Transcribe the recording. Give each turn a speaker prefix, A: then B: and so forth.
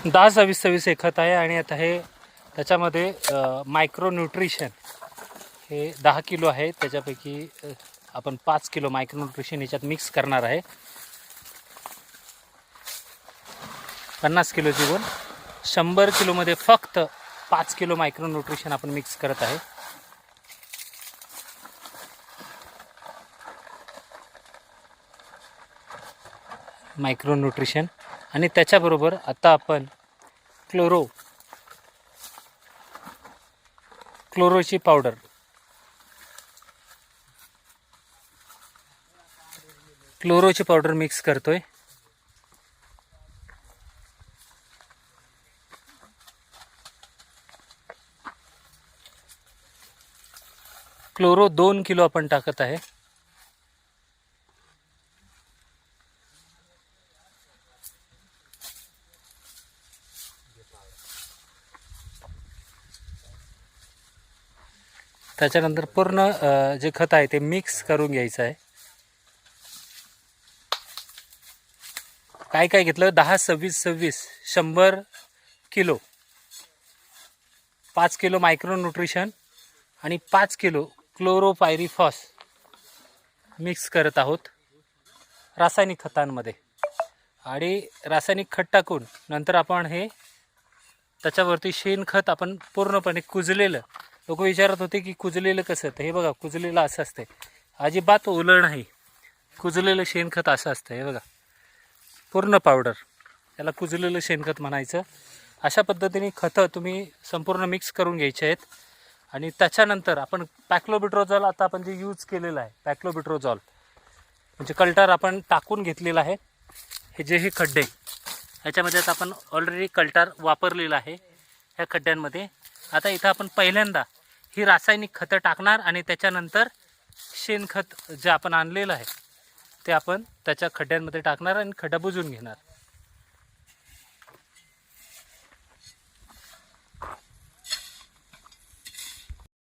A: 10-26-26 हे खत आहे आणि आता हे त्याच्यामध्ये मायक्रो न्यूट्रिशन हे 10 किलो आहे. त्याच्यापैकी आपण 5 किलो मायक्रो न्यूट्रिशन याच्यात मिक्स करणार आहे. 50 किलोची गुण 100 किलोमध्ये फक्त 5 किलो मायक्रो न्यूट्रिशन आपण मिक्स करत आहे. मायक्रो न्यूट्रिशन आणि त्याच्याबरोबर आता आपण क्लोरोची पावडर मिक्स करतोय. क्लोरो 2 किलो आपण टाकत आहे. त्याच्यानंतर पूर्ण जे खत आहे ते मिक्स करून घ्यायचं आहे. काय घेतलं 10-26-26 100 किलो 5 किलो मायक्रो न्यूट्रिशन आणि 5 किलो क्लोरोपायरिफॉस मिक्स करत आहोत रासायनिक खतांमध्ये. आणि रासायनिक खत टाकून नंतर आपण हे त्याच्यावरती शेणखत आपण पूर्णपणे कुजलेलं, लोक विचारत होते की कुजलेलं कसं, तर हे बघा कुजलेलं असं असते, अजिबात ओलं नाही, कुजलेलं शेणखत असं असतं. हे बघा पूर्ण पावडर, त्याला कुजलेलं शेणखत म्हणायचं. अशा पद्धतीने खतं तुम्ही संपूर्ण मिक्स करून घ्यायचे आहेत. आणि त्याच्यानंतर आपण पॅक्लोबिट्रोझॉल, आता आपण जे यूज केलेलं आहे पॅक्लोबिट्रोझॉल म्हणजे कल्टर आपण टाकून घेतलेलं आहे. हे खड्डे ह्याच्यामध्ये आता आपण ऑलरेडी कल्टर वापरलेलं आहे ह्या खड्ड्यांमध्ये. आता इथं आपण पहिल्यांदा ही रासायनिक खतं टाकणार आणि त्याच्यानंतर शेणखत जे आपण आणलेलं आहे ते आपण त्याच्या खड्ड्यांमध्ये टाकणार आणि खड्डा बुजवून घेणार.